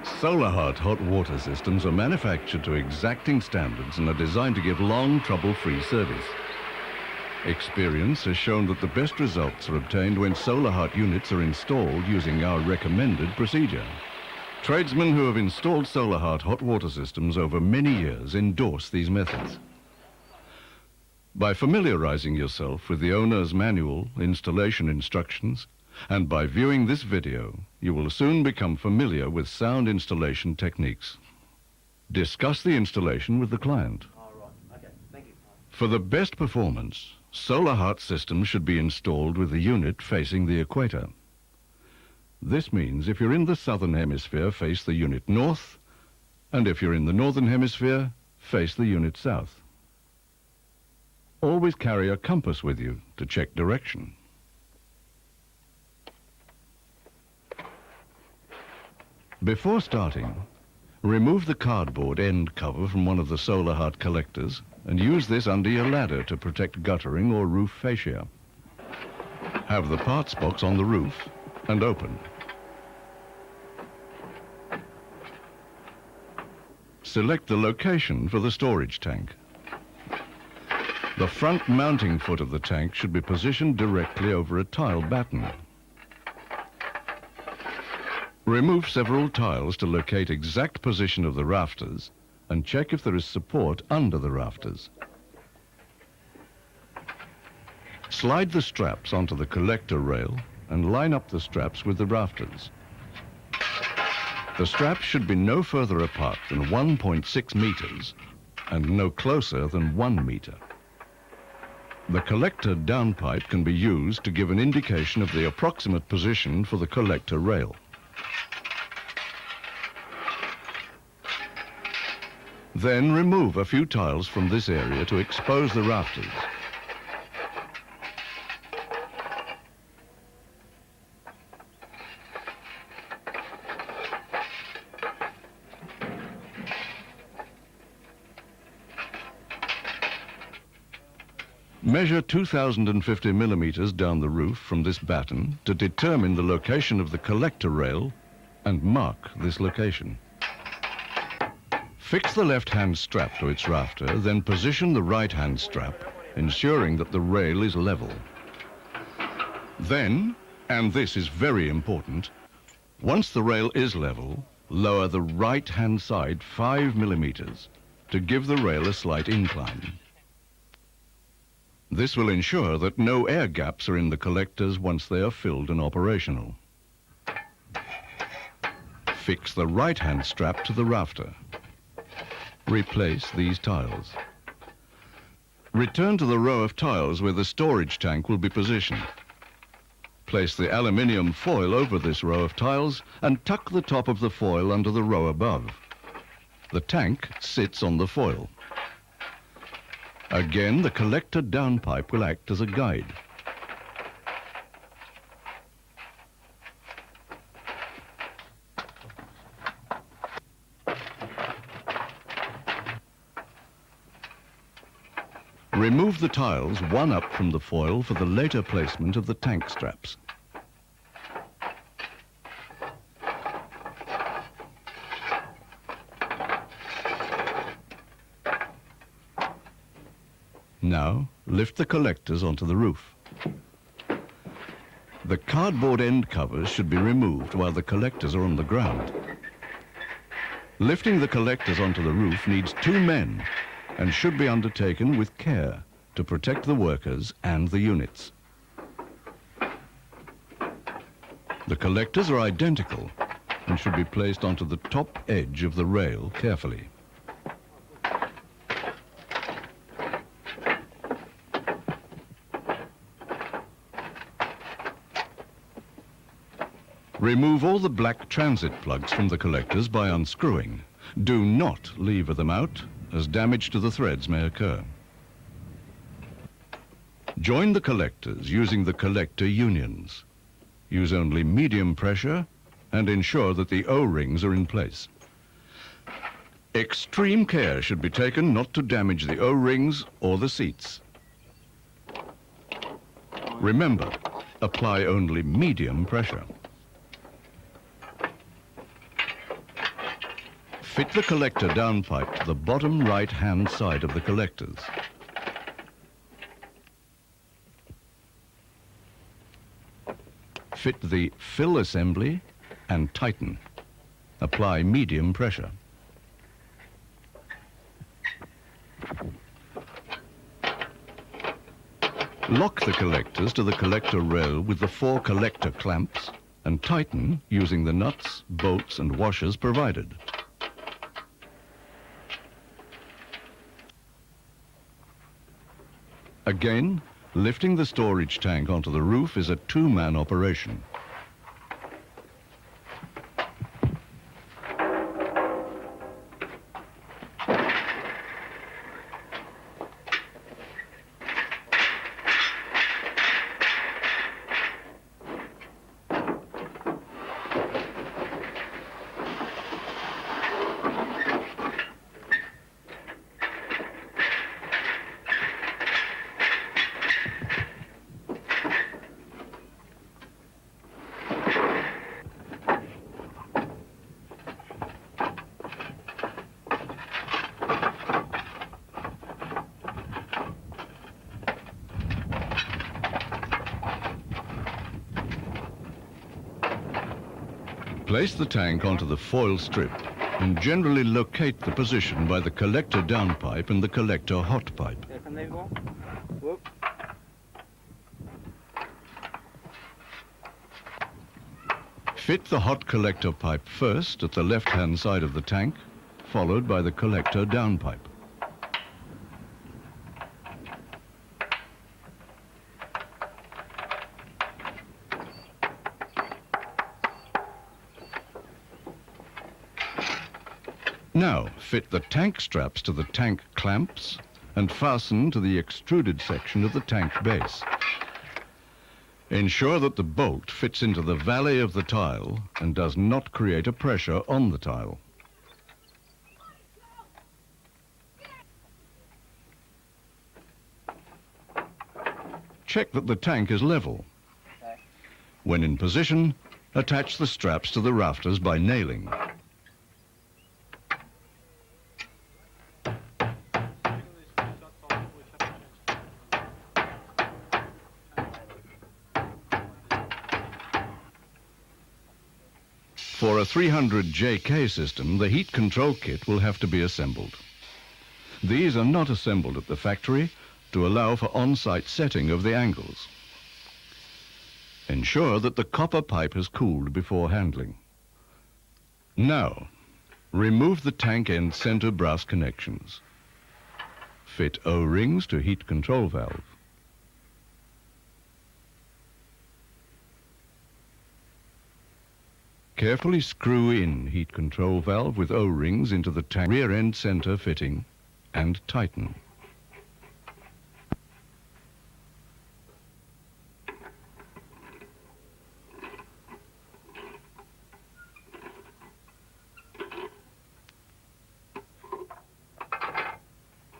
SOLAHART hot water systems are manufactured to exacting standards and are designed to give long, trouble-free service. Experience has shown that the best results are obtained when SOLAHART units are installed using our recommended procedure. Tradesmen who have installed SOLAHART hot water systems over many years endorse these methods. By familiarizing yourself with the owner's manual, installation instructions, and by viewing this video, you will soon become familiar with sound installation techniques. Discuss the installation with the client. All right. Okay. Thank you. For the best performance, SOLAHART systems should be installed with the unit facing the equator. This means if you're in the southern hemisphere, face the unit north, and if you're in the northern hemisphere, face the unit south. Always carry a compass with you to check direction. Before starting, remove the cardboard end cover from one of the SOLAHART collectors and use this under your ladder to protect guttering or roof fascia. Have the parts box on the roof and open. Select the location for the storage tank. The front mounting foot of the tank should be positioned directly over a tile batten. Remove several tiles to locate exact position of the rafters and check if there is support under the rafters. Slide the straps onto the collector rail and line up the straps with the rafters. The straps should be no further apart than 1.6 meters and no closer than 1 meter. The collector downpipe can be used to give an indication of the approximate position for the collector rail. Then remove a few tiles from this area to expose the rafters. Measure 2,050 millimeters down the roof from this batten to determine the location of the collector rail and mark this location. Fix the left-hand strap to its rafter, then position the right-hand strap, ensuring that the rail is level. Then, and this is very important, once the rail is level, lower the right-hand side 5 millimeters to give the rail a slight incline. This will ensure that no air gaps are in the collectors once they are filled and operational. Fix the right-hand strap to the rafter. Replace these tiles. Return to the row of tiles where the storage tank will be positioned. Place the aluminium foil over this row of tiles and tuck the top of the foil under the row above. The tank sits on the foil. Again, the collector downpipe will act as a guide. Remove the tiles one up from the foil for the later placement of the tank straps. Now, lift the collectors onto the roof. The cardboard end covers should be removed while the collectors are on the ground. Lifting the collectors onto the roof needs 2 men and should be undertaken with care to protect the workers and the units. The collectors are identical and should be placed onto the top edge of the rail carefully. Remove all the black transit plugs from the collectors by unscrewing. Do not lever them out, as damage to the threads may occur. Join the collectors using the collector unions. Use only medium pressure and ensure that the O-rings are in place. Extreme care should be taken not to damage the O-rings or the seats. Remember, apply only medium pressure. Fit the collector downpipe to the bottom right-hand side of the collectors. Fit the fill assembly and tighten. Apply medium pressure. Lock the collectors to the collector rail with the 4 collector clamps and tighten using the nuts, bolts and washers provided. Again, lifting the storage tank onto the roof is a 2-man operation. Place the tank onto the foil strip and generally locate the position by the collector downpipe and the collector hot pipe. Fit the hot collector pipe first at the left-hand side of the tank, followed by the collector downpipe. Now, fit the tank straps to the tank clamps and fasten to the extruded section of the tank base. Ensure that the bolt fits into the valley of the tile and does not create a pressure on the tile. Check that the tank is level. When in position, attach the straps to the rafters by nailing. For a 300 JK system, the heat control kit will have to be assembled. These are not assembled at the factory to allow for on-site setting of the angles. Ensure that the copper pipe has cooled before handling. Now, remove the tank end center brass connections. Fit O-rings to heat control valve. Carefully screw in heat control valve with O-rings into the tank rear end center fitting and tighten.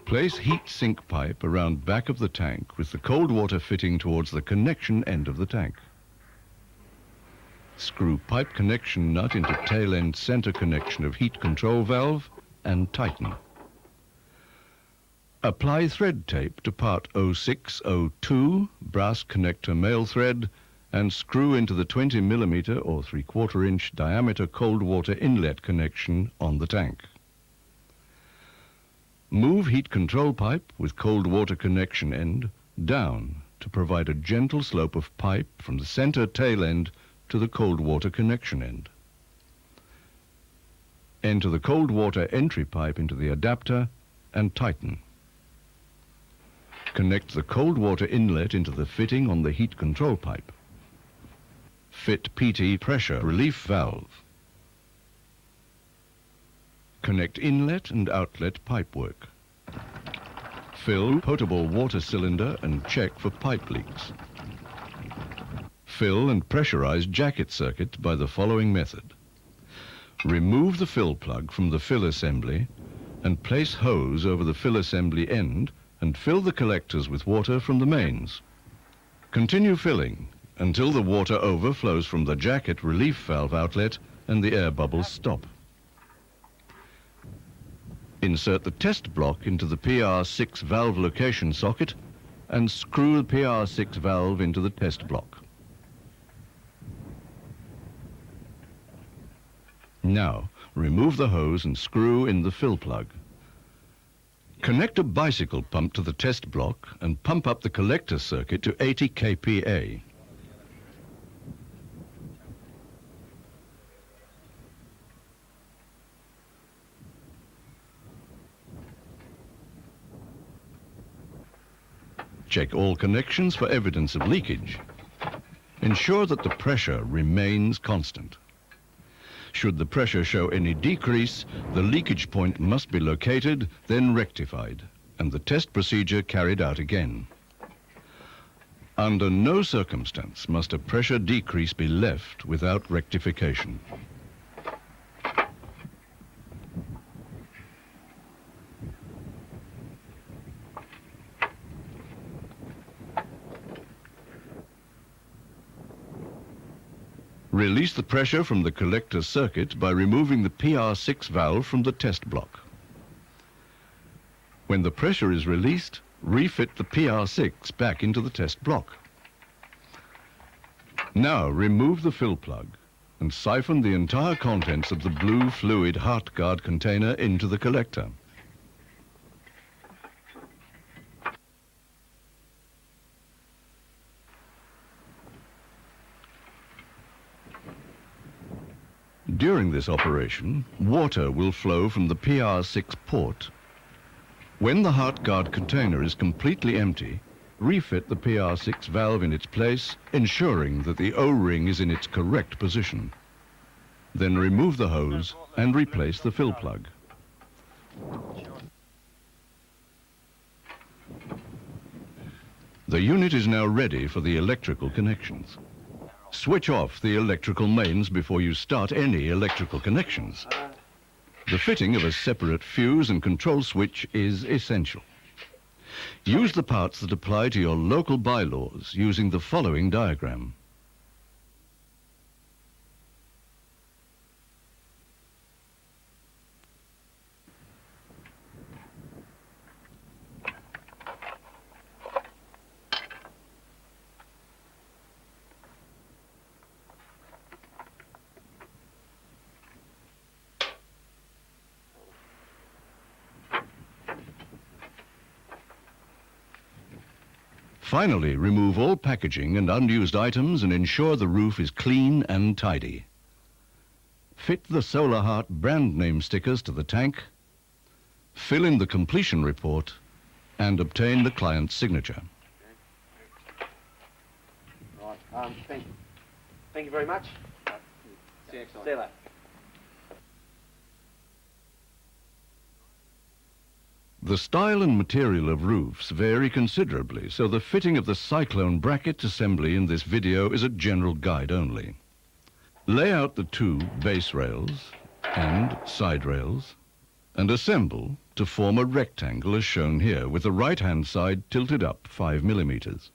Place heat sink pipe around back of the tank with the cold water fitting towards the connection end of the tank. Screw pipe connection nut into tail end center connection of heat control valve and tighten. Apply thread tape to part 0602 brass connector male thread and screw into the 20 millimeter or 3/4 inch diameter cold water inlet connection on the tank. Move heat control pipe with cold water connection end down to provide a gentle slope of pipe from the center tail end to the cold water connection end. Enter the cold water entry pipe into the adapter and tighten. Connect the cold water inlet into the fitting on the heat control pipe. Fit PT pressure relief valve. Connect inlet and outlet pipework. Fill potable water cylinder and check for pipe leaks. Fill and pressurize jacket circuit by the following method. Remove the fill plug from the fill assembly and place hose over the fill assembly end and fill the collectors with water from the mains. Continue filling until the water overflows from the jacket relief valve outlet and the air bubbles stop. Insert the test block into the PR6 valve location socket and screw the PR6 valve into the test block. Now, remove the hose and screw in the fill plug. Connect a bicycle pump to the test block and pump up the collector circuit to 80 kPa. Check all connections for evidence of leakage. Ensure that the pressure remains constant. Should the pressure show any decrease, the leakage point must be located, then rectified, and the test procedure carried out again. Under no circumstance must a pressure decrease be left without rectification. Release the pressure from the collector circuit by removing the PR6 valve from the test block. When the pressure is released, refit the PR6 back into the test block. Now remove the fill plug and siphon the entire contents of the blue fluid heart guard container into the collector. During this operation, water will flow from the PR6 port. When the heart guard container is completely empty, refit the PR6 valve in its place, ensuring that the O-ring is in its correct position. Then remove the hose and replace the fill plug. The unit is now ready for the electrical connections. Switch off the electrical mains before you start any electrical connections. The fitting of a separate fuse and control switch is essential. Use the parts that apply to your local bylaws using the following diagram. Finally, remove all packaging and unused items and ensure the roof is clean and tidy. Fit the SOLAHART brand name stickers to the tank, fill in the completion report, and obtain the client's signature. Right, thank you very much. See you next time. See you later. The style and material of roofs vary considerably, so the fitting of the cyclone bracket assembly in this video is a general guide only. Lay out the two base rails and side rails and assemble to form a rectangle as shown here, with the right-hand side tilted up 5 millimeters.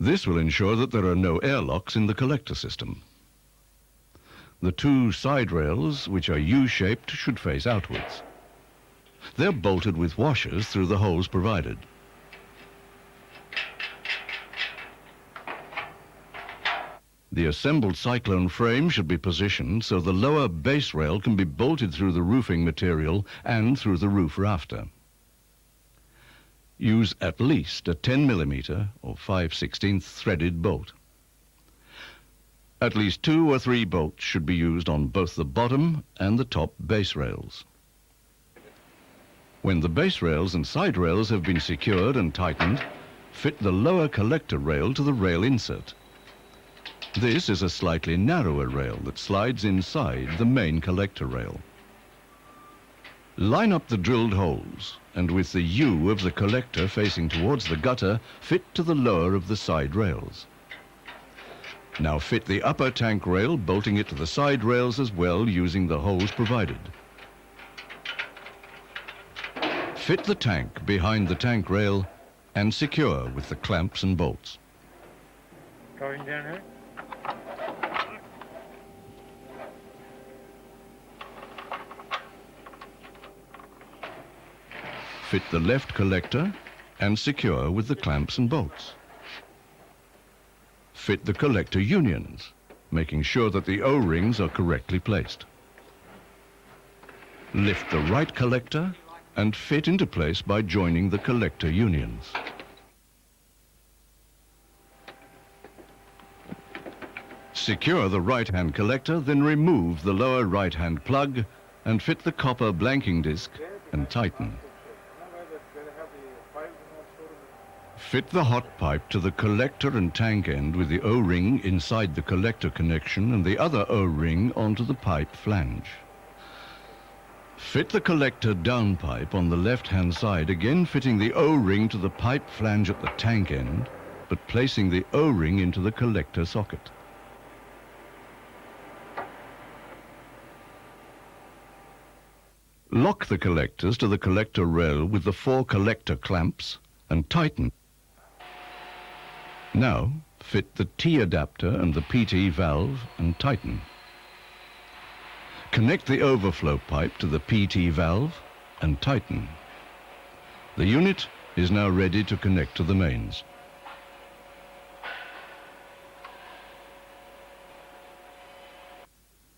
This will ensure that there are no airlocks in the collector system. The two side rails, which are U-shaped, should face outwards. They're bolted with washers through the holes provided. The assembled cyclone frame should be positioned so the lower base rail can be bolted through the roofing material and through the roof rafter. Use at least a 10 millimeter or 5/16 threaded bolt. At least 2 or 3 bolts should be used on both the bottom and the top base rails. When the base rails and side rails have been secured and tightened, fit the lower collector rail to the rail insert. This is a slightly narrower rail that slides inside the main collector rail. Line up the drilled holes, and with the U of the collector facing towards the gutter, fit to the lower of the side rails. Now fit the upper tank rail, bolting it to the side rails as well, using the holes provided. Fit the tank behind the tank rail and secure with the clamps and bolts. Going down here? fit the left collector and secure with the clamps and bolts. Fit the collector unions, making sure that the O-rings are correctly placed. Lift the right collector and fit into place by joining the collector unions. Secure the right-hand collector, then remove the lower right-hand plug and fit the copper blanking disc and tighten. Fit the hot pipe to the collector and tank end with the O-ring inside the collector connection and the other O-ring onto the pipe flange. Fit the collector downpipe on the left-hand side, again fitting the O-ring to the pipe flange at the tank end, but placing the O-ring into the collector socket. Lock the collectors to the collector rail with the 4 collector clamps and tighten. Now, fit the T adapter and the PT valve and tighten. Connect the overflow pipe to the PT valve and tighten. The unit is now ready to connect to the mains.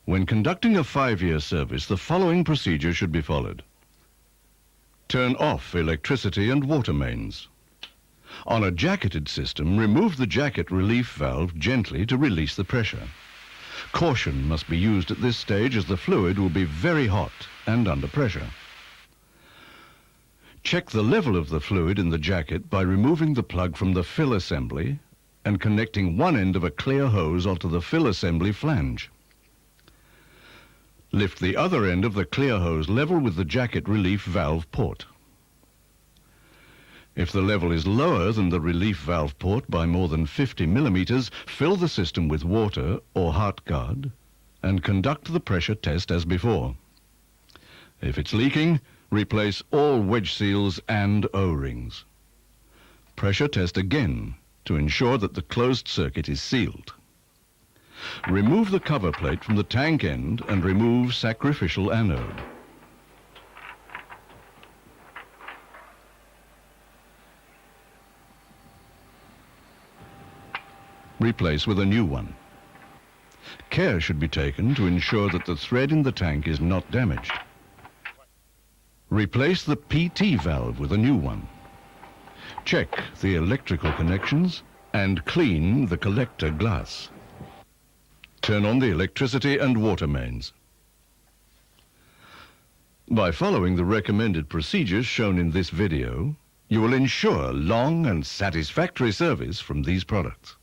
When conducting a 5-year service, the following procedure should be followed. Turn off electricity and water mains. On a jacketed system, remove the jacket relief valve gently to release the pressure. Caution must be used at this stage as the fluid will be very hot and under pressure. Check the level of the fluid in the jacket by removing the plug from the fill assembly and connecting one end of a clear hose onto the fill assembly flange. Lift the other end of the clear hose level with the jacket relief valve port. If the level is lower than the relief valve port by more than 50 millimeters, fill the system with water or heart guard and conduct the pressure test as before. If it's leaking, replace all wedge seals and O-rings. Pressure test again to ensure that the closed circuit is sealed. Remove the cover plate from the tank end and remove sacrificial anode. Replace with a new one. Care should be taken to ensure that the thread in the tank is not damaged. Replace the PT valve with a new one. Check the electrical connections and clean the collector glass. Turn on the electricity and water mains. By following the recommended procedures shown in this video, you will ensure long and satisfactory service from these products.